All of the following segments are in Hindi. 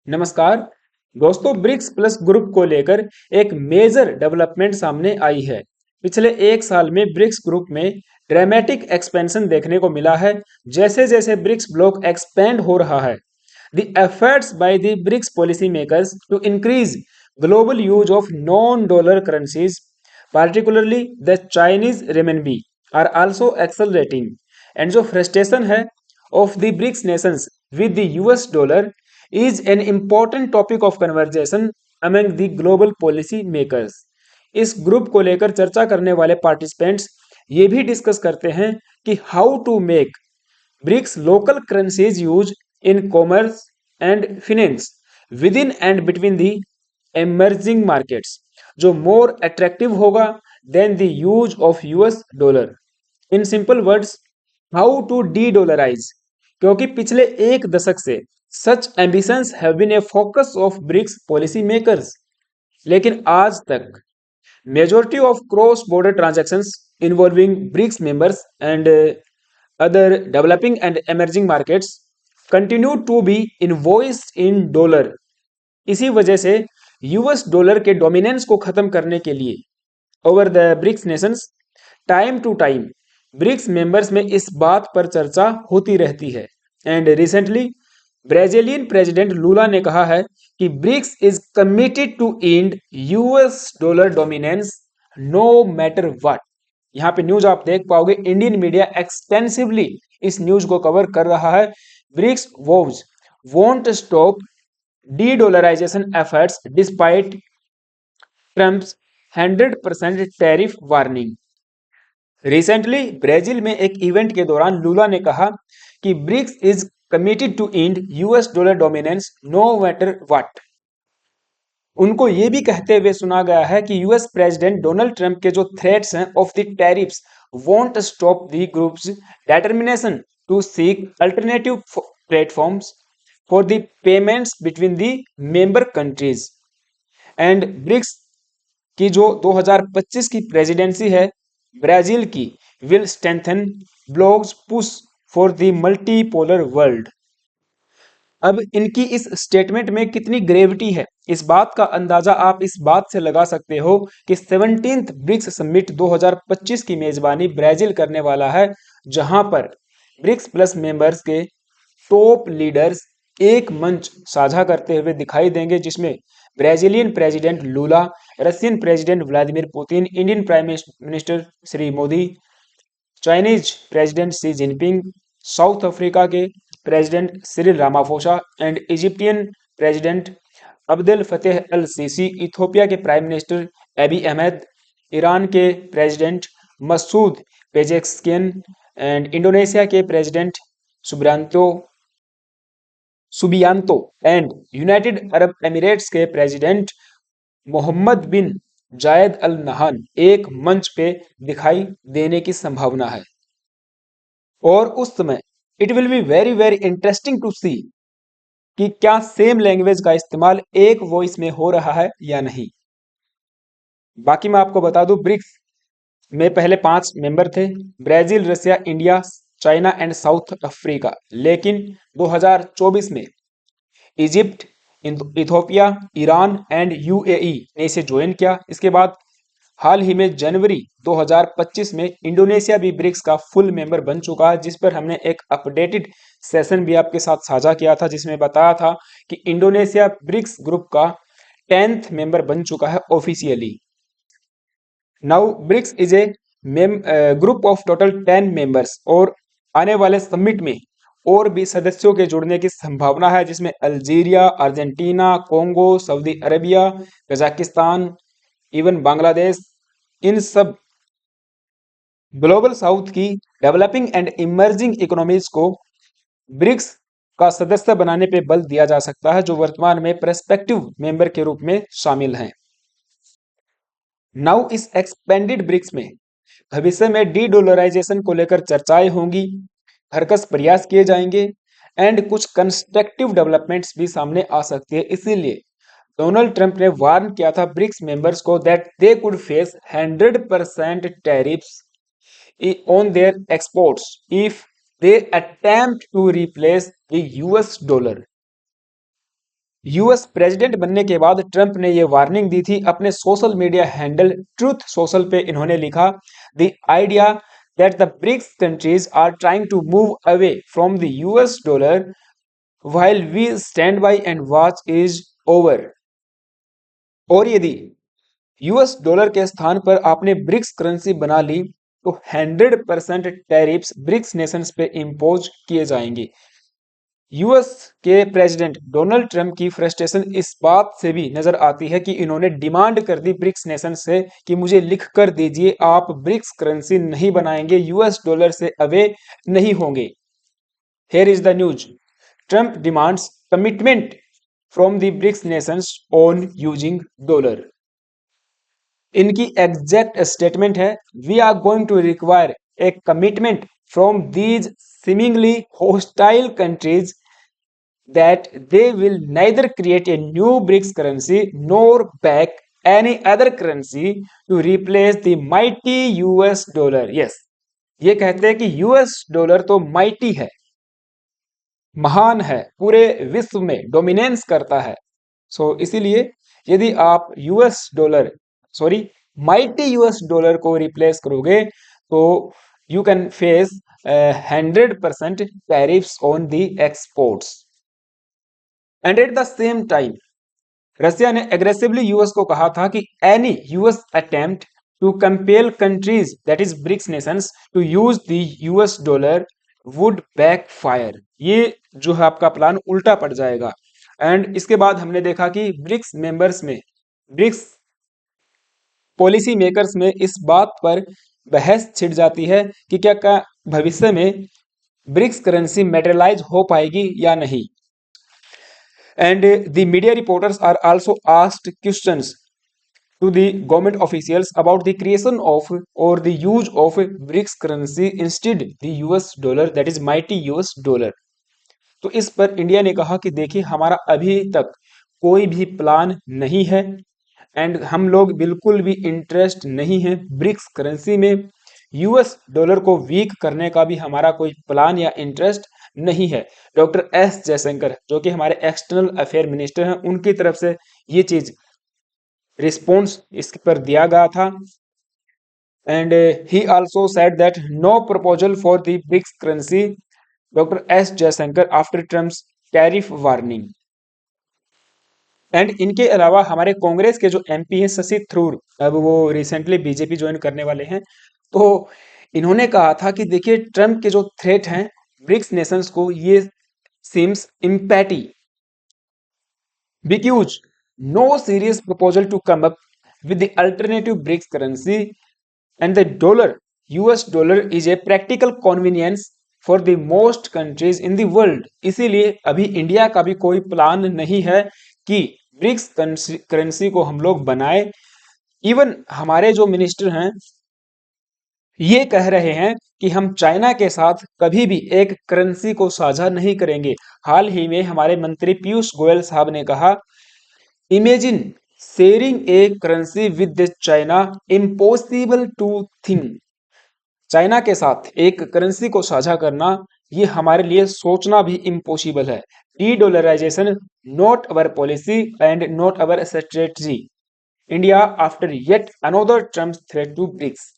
नमस्कार दोस्तों, ब्रिक्स प्लस ग्रुप को लेकर एक मेजर डेवलपमेंट सामने आई है। पिछले एक साल में ब्रिक्स ग्रुप में ड्रामेटिक एक्सपेंशन देखने को मिला है। जैसे जैसे ब्रिक्स ब्लॉक एक्सपेंड हो रहा है, the efforts by the BRICS policy makers to increase global use of non dollar currencies, particularly the Chinese renminbi, are also accelerating, and जो frustration है of the BRICS nations with the US dollar is an important topic of conversation among the global policy makers. इस ग्रुप को लेकर चर्चा करने वाले पार्टिसिपेंट्स ये भी डिस्कस करते हैं कि how to make BRICS local currencies use in commerce and finance with in and between the emerging markets जो मोर अट्रैक्टिव होगा than the use of US dollar. In simple words, how to dedollarise, क्योंकि पिछले एक दशक से such ambitions have been a focus of BRICS policy makers, लेकिन आज तक majority of cross border transactions involving BRICS members and other developing and emerging markets continue to be invoiced in dollar. इसी वजह से यूएस डॉलर के डोमिनेंस को खत्म करने के लिए over the BRICS nations time to time BRICS members में इस बात पर चर्चा होती रहती है। And recently Brazilian president Lula ने कहा है कि BRICS is committed to end US dollar dominance no matter what. यहाँ पे न्यूज आप देख पाओगे, इंडियन मीडिया एक्सटेंसिवली इस न्यूज को कवर कर रहा है। BRICS was won't stop de-dollarization efforts despite Trump's 100% tariff warning. Recently Brazil में एक इवेंट के दौरान लूला ने कहा कि BRICS is committed to end US dollar dominance no matter what. उनको ये भी कहते हुए सुना गया है कि यूएस प्रेसिडेंट डोनाल्ड ट्रंप के जो थ्रेट्स हैं of the tariffs won't stop the group's determination to seek alternative platforms for the payments between the member countries। And BRICS की जो 2025 की प्रेसिडेंसी है ब्राजील की will strengthen bloc's push for the multipolar world. अब इनकी इस स्टेटमेंट में कितनी ग्रेविटी है, इस बात का अंदाजा आप इस बात से लगा सकते हो कि 17th ब्रिक्स समिट 2025 की मेजबानी ब्राजील करने वाला है, जहां पर ब्रिक्स प्लस मेंबर्स के टॉप लीडर्स एक मंच साझा करते हुए दिखाई देंगे, जिसमें Brazilian president Lula, Russian president Vladimir Putin, Indian prime minister Shri Modi, Chinese president Xi Jinping, South Africa के president Cyril Ramaphosa and Egyptian president Abdel Fattah al Sisi, Ethiopia के prime minister Abiy Ahmed, Iran के president Masoud Pezeshkian and Indonesia के प्रेसिडेंट सुब्रांतो Subianto and United Arab Emirates के प्रेसिडेंट मोहम्मद बिन जायद अल नहान एक मंच पे दिखाई देने की संभावना है। और उस समय it will be very very interesting to see कि क्या सेम लैंग्वेज का इस्तेमाल एक वॉइस में हो रहा है या नहीं। बाकी मैं आपको बता दूं, ब्रिक्स में पहले 5 मेंबर थे, Brazil, Russia, India, China and south Africa, लेकिन 2024 में Egypt, Ethiopia, Iran and UAE ने इसे ज्वाइन किया। इसके बाद हाल ही में जनवरी 2025 में इंडोनेशिया भी ब्रिक्स का फुल मेंबर बन चुका है, जिस पर हमने एक अपडेटेड सेशन भी आपके साथ साझा किया था, जिसमें बताया था कि इंडोनेशिया ब्रिक्स ग्रुप का 10th मेंबर बन चुका है officially. Now BRICS is a group of total 10 members, और आने वाले समिट में और भी सदस्यों के जुड़ने की संभावना है, जिसमें Algeria, Argentina, Congo, Saudi Arabia, Kazakhstan, even Bangladesh, इन सब ग्लोबल साउथ की डेवलपिंग एंड इमर्जिंग इकोनॉमीज को ब्रिक्स का सदस्य बनाने पे बल दिया जा सकता है, जो वर्तमान में प्रेस्पेक्टिव मेंबर के रूप में शामिल हैं। नाउ इस एक्सपेंडेड ब्रिक्स में भविष्य में डी डॉलराइजेशन को लेकर चर्चाएं होंगी, भरकस प्रयास किए जाएंगे एंड कुछ कंस्ट्रक्टिव डेवलपमेंट्स भी सामने आ सकती है। इसीलिए डोनाल्ड ट्रंप ने वार्न किया था ब्रिक्स मेंबर्स को that they could face 100% tariffs on their exports if they attempt to replace the US dollar। US president बनने के बाद ट्रंप ने यह वार्निंग दी थी अपने social media handle Truth Social पे। इन्होंने लिखा, the idea that the BRICS countries are trying to move away from the US dollar while we stand by and watch is over. और यदि यूएस डॉलर के स्थान पर आपने ब्रिक्स करेंसी बना ली तो 100% टैरिफ्स ब्रिक्स नेशंस पे इंपोज किए जाएंगे। यूएस के प्रेसिडेंट डोनाल्ड ट्रंप की फ्रस्ट्रेशन इस बात से भी नजर आती है कि इन्होंने डिमांड कर दी ब्रिक्स नेशन से कि मुझे लिख कर दीजिए आप ब्रिक्स करेंसी नहीं बनाएंगे, यूएस डॉलर से अवे नहीं होंगे। Here is the news, Trump demands commitment from the BRICS nations on using dollar. इनकी एग्जैक्ट स्टेटमेंट है, we are going to require a commitment from these seemingly hostile countries that they will neither create a new BRICS currency nor back any other currency to replace the mighty US dollar। Yes, ये कहते हैं कि यूएस डॉलर तो माइटी है, महान है, पूरे विश्व में डोमिनेंस करता है। इसीलिए यदि आप US dollar sorry mighty US dollar को रिप्लेस करोगे तो you can face 100% tariffs on the exports. And at the same time Russia ने एग्रेसिवली यूएस को कहा था कि any US attempt to compel countries that is BRICS nations to use the US dollar would backfire. ये जो है आपका प्लान उल्टा पड़ जाएगा। एंड इसके बाद हमने देखा कि ब्रिक्स मेंबर्स में, ब्रिक्स पॉलिसी मेकर्स में इस बात पर बहस छिड़ जाती है कि क्या भविष्य में ब्रिक्स करेंसी मेटेरियलाइज हो पाएगी या नहीं। And the media reporters are also asked questions to the government officials about the creation of or the use of BRICS currency instead the US dollar, that is mighty US dollar। तो इस पर इंडिया ने कहा कि देखिए हमारा अभी तक कोई भी प्लान नहीं है एंड हम लोग बिल्कुल भी इंटरेस्ट नहीं है ब्रिक्स करेंसी में। यूएस डॉलर को वीक करने का भी हमारा कोई प्लान या इंटरेस्ट नहीं है। डॉक्टर एस जयशंकर जो कि हमारे एक्सटर्नल अफेयर मिनिस्टर हैं, उनकी तरफ से ये चीज रिस्पॉन्स इस पर दिया गया था। And he also said that no proposal for the BRICS currency, doctor S Jaishankar after Trump's tariff warning. And इनके अलावा हमारे कांग्रेस के जो एमपी हैं शशि थरूर, अब वो रिसेंटली बीजेपी ज्वाइन करने वाले हैं, तो इन्होंने कहा था कि देखिए ट्रम्प के जो थ्रेट हैं ब्रिक्स नेशंस को, ये seems इम्पैटी because no serious proposal to come up with the alternative BRICS currency and the dollar, US dollar is a practical convenience for the most countries in the world। इसीलिए अभी इंडिया का भी कोई प्लान नहीं है कि ब्रिक्स करेंसी को हम लोग बनाए। इवन हमारे जो मिनिस्टर हैं ये कह रहे हैं कि हम चाइना के साथ कभी भी एक करेंसी को साझा नहीं करेंगे। हाल ही में हमारे मंत्री पीयूष गोयल साहब ने कहा, imagine sharing a currency with China, impossible to think. China के साथ एक करेंसी को साझा करना ये हमारे लिए सोचना भी इम्पॉसिबल है। De dollarisation not our policy and not our strategy. India after yet another Trump threat to BRICS.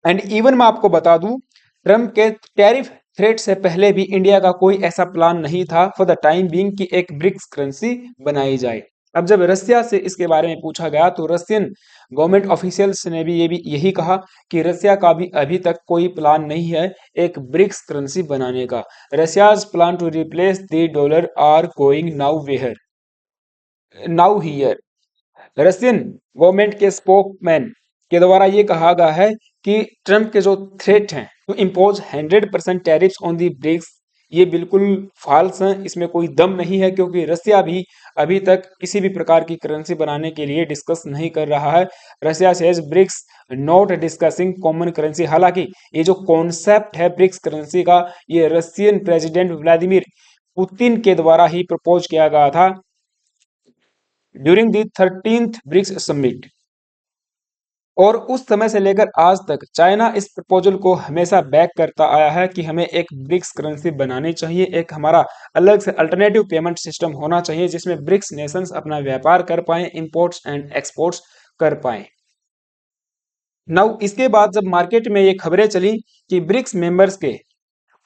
And even मैं आपको बता दूं, ट्रम्प के टैरिफ थ्रेट से पहले भी इंडिया का कोई ऐसा प्लान नहीं था फॉर द टाइम बीइंग कि एक ब्रिक्स करेंसी बनाई जाए। अब जब रसिया से इसके बारे में पूछा गया तो रशियन गवर्नमेंट ऑफिशियल्स ने भी यही कहा कि रसिया का भी अभी तक कोई प्लान नहीं है एक ब्रिक्स करेंसी बनाने का। Russia's plan to replace the dollar are going now where now here. Russian government के स्पोकमैन के द्वारा ये कहा गया है कि ट्रम्प के जो थ्रेट हैं to impose 100% tariffs on the BRICS, ये बिल्कुल फॉल्स हैं, इसमें कोई दम नहीं है क्योंकि रसिया भी अभी तक किसी भी प्रकार की करेंसी बनाने के लिए डिस्कस नहीं कर रहा है। Russia says BRICS not discussing common currency. हालांकि ये जो कॉन्सेप्ट है ब्रिक्स करेंसी का, ये रशियन प्रेसिडेंट व्लादिमीर पुतिन के द्वारा ही प्रपोज किया गया था during the 13th BRICS summit. और उस समय से लेकर आज तक चाइना इस प्रपोजल को हमेशा बैक करता आया है कि हमें एक ब्रिक्स करेंसी बनानी चाहिए, एक हमारा अलग से अल्टरनेटिव पेमेंट सिस्टम होना चाहिए जिसमें ब्रिक्स नेशंस अपना व्यापार कर पाए, इंपोर्ट्स एंड एक्सपोर्ट्स कर पाए। नाउ इसके बाद जब मार्केट में ये खबरें चली कि ब्रिक्स मेंबर्स के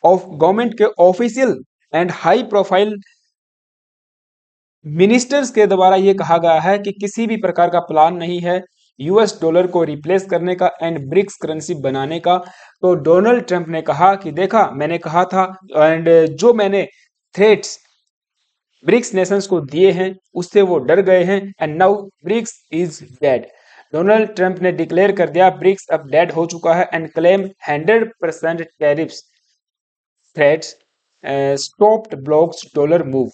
ऑफ गवर्नमेंट के official and high profile ministers के द्वारा ये कहा गया है कि किसी भी प्रकार का प्लान नहीं है यूएस डॉलर को रिप्लेस करने का एंड ब्रिक्स करेंसी बनाने का, तो डोनाल्ड ट्रंप ने कहा कि देखा मैंने कहा था, एंड जो मैंने थ्रेट्स ब्रिक्स नेशंस को दिए हैं उससे वो डर गए हैं, and now BRICS is dead. Donald Trump ने डिक्लेयर कर दिया ब्रिक्स अब डेड हो चुका है and claim 100% tariffs threats stopped bloc's dollar move.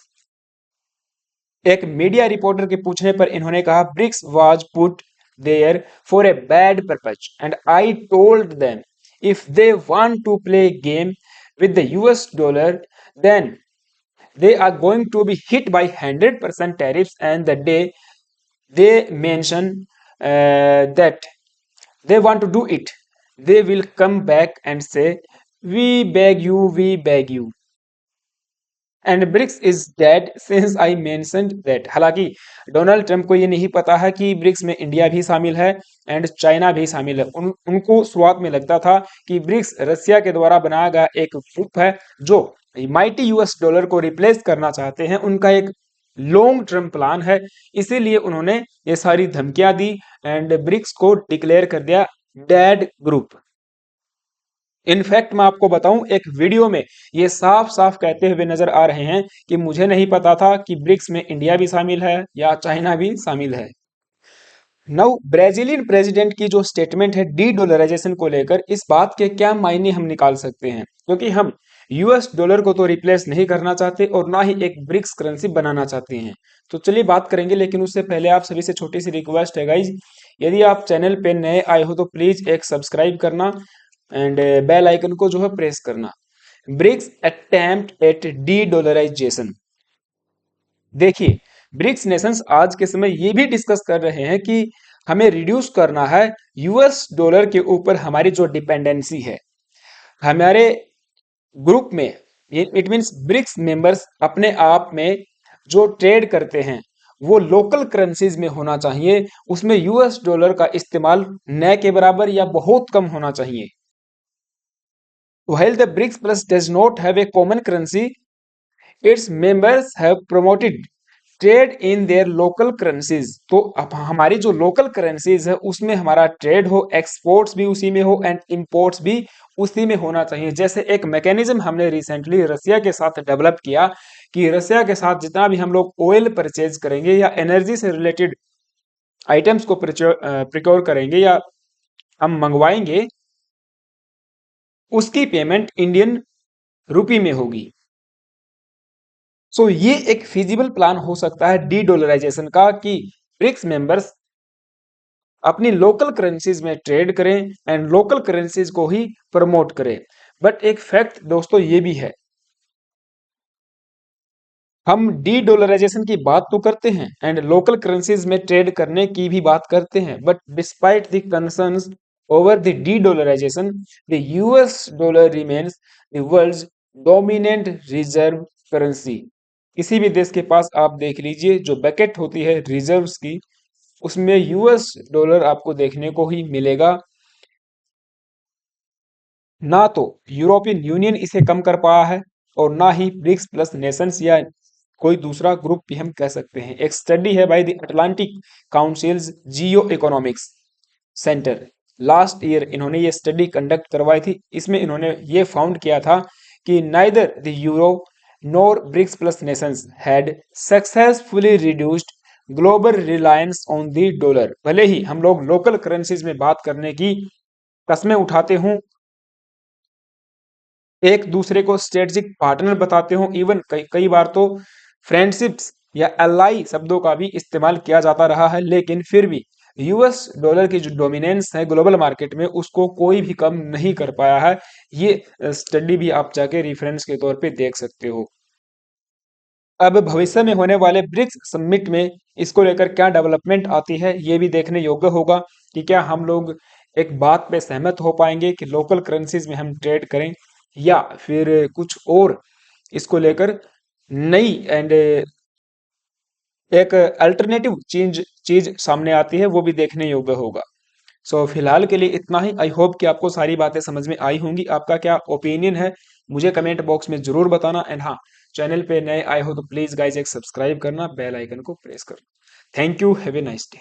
एक मीडिया रिपोर्टर के पूछने पर इन्होंने कहा BRICS was put there for a bad purpose and I told them if they want to play game with the US dollar then they are going to be hit by 100% tariffs, and the day they mention that they want to do it, they will come back and say we beg you and BRICS is dead since I mentioned that. हालांकि डोनाल्ड ट्रंप को ये नहीं पता है कि ब्रिक्स में इंडिया भी शामिल है एंड चाइना भी शामिल है। उनको शुरुआत में लगता था कि ब्रिक्स रसिया के द्वारा बनाया गया एक ग्रुप है जो माइटी यूएस डॉलर को रिप्लेस करना चाहते हैं, उनका एक लॉन्ग टर्म प्लान है, इसीलिए उन्होंने ये सारी धमकियां दी एंड ब्रिक्स को डिक्लेयर कर दिया डेड ग्रुप। इनफैक्ट मैं आपको बताऊं एक वीडियो में ये साफ साफ कहते हुए नजर आ रहे हैं कि मुझे नहीं पता था कि ब्रिक्स में इंडिया भी शामिल है या चाइना भी शामिल है। नाउ ब्राजीलियन प्रेसिडेंट की जो स्टेटमेंट है डी डॉलराइजेशन को लेकर, इस बात के क्या मायने हम निकाल सकते हैं, क्योंकि हम यूएस डॉलर को तो रिप्लेस नहीं करना चाहते और ना ही एक ब्रिक्स करेंसी बनाना चाहते हैं। तो चलिए बात करेंगे, लेकिन उससे पहले आप सभी से छोटी सी रिक्वेस्ट है गाइज, यदि आप चैनल पे नए आए हो तो प्लीज एक सब्सक्राइब करना एंड बेल आइकन को जो है प्रेस करना। BRICS attempt at de dollarisation. देखिए ब्रिक्स नेशंस आज के समय ये भी डिस्कस कर रहे हैं कि हमें रिड्यूस करना है यूएस डॉलर के ऊपर हमारी जो डिपेंडेंसी है। हमारे ग्रुप में इट मींस ब्रिक्स मेंबर्स अपने आप में जो ट्रेड करते हैं वो लोकल करेंसीज में होना चाहिए, उसमें यूएस डॉलर का इस्तेमाल न के बराबर या बहुत कम होना चाहिए। While the BRICS Plus does not have a common currency, its members have promoted trade in their local currencies. तो अब हमारी जो लोकल करेंसीज है उसमें हमारा ट्रेड हो, एक्सपोर्ट्स भी उसी में हो एंड इंपोर्ट्स भी उसी में होना चाहिए। जैसे एक मैकेनिज्म हमने रिसेंटली रसिया के साथ डेवलप किया कि रसिया के साथ जितना भी हम लोग ऑयल परचेज करेंगे या एनर्जी से रिलेटेड आइटम्स को प्रिक्योर करेंगे या हम मंगवाएंगे, उसकी पेमेंट इंडियन रुपी में होगी। सो ये एक फिजिबल प्लान हो सकता है डी डॉलराइजेशन का कि ब्रिक्स मेंबर्स अपनी लोकल करेंसीज में ट्रेड करें एंड लोकल करेंसीज को ही प्रमोट करें। बट एक फैक्ट दोस्तों ये भी है, हम डी डॉलराइजेशन की बात तो करते हैं एंड लोकल करेंसीज में ट्रेड करने की भी बात करते हैं, but despite the concerns over the de dollarisation, the US dollar remains the world's dominant reserve currency. किसी भी देश के पास आप देख लीजिए जो बकेट होती है रिजर्व्स की, उसमें यूएस डॉलर आपको देखने को ही मिलेगा। ना तो यूरोपियन यूनियन इसे कम कर पाया है और ना ही ब्रिक्स प्लस नेशंस या कोई दूसरा ग्रुप भी हम कह सकते हैं। एक स्टडी है by the Atlantic councils Jio economics centre, last year इन्होंने ये स्टडी कंडक्ट करवाई थी। इसमें इन्होंने ये फाउंड किया था कि neither the euro nor BRICS plus nations had successfully reduced global reliance on the dollar. भले ही हम लोग लोकल करेंसीज में बात करने की कस्में उठाते हों, एक दूसरे को स्ट्रेटेजिक पार्टनर बताते हो, इवन कई बार तो फ्रेंडशिप्स या एलाई शब्दों का भी इस्तेमाल किया जाता रहा है, लेकिन फिर भी यूएस डॉलर की जो डोमिनेंस है ग्लोबल मार्केट में उसको कोई भी कम नहीं कर पाया है। ये स्टडी भी आप जाके रेफरेंस के तौर पे देख सकते हो। अब भविष्य में होने वाले ब्रिक्स समिट में इसको लेकर क्या डेवलपमेंट आती है ये भी देखने योग्य होगा कि क्या हम लोग एक बात पे सहमत हो पाएंगे कि लोकल करेंसीज में हम ट्रेड करें या फिर कुछ और इसको लेकर नई एंड एक अल्टरनेटिव चीज चीज सामने आती है, वो भी देखने योग्य होगा। सो फिलहाल के लिए इतना ही। आई होप कि आपको सारी बातें समझ में आई होंगी। आपका क्या ओपिनियन है मुझे कमेंट बॉक्स में जरूर बताना। एंड हाँ, चैनल पे नए आए हो तो प्लीज गाइज एक सब्सक्राइब करना, बेल आइकन को प्रेस करना। Thank you, have a nice day.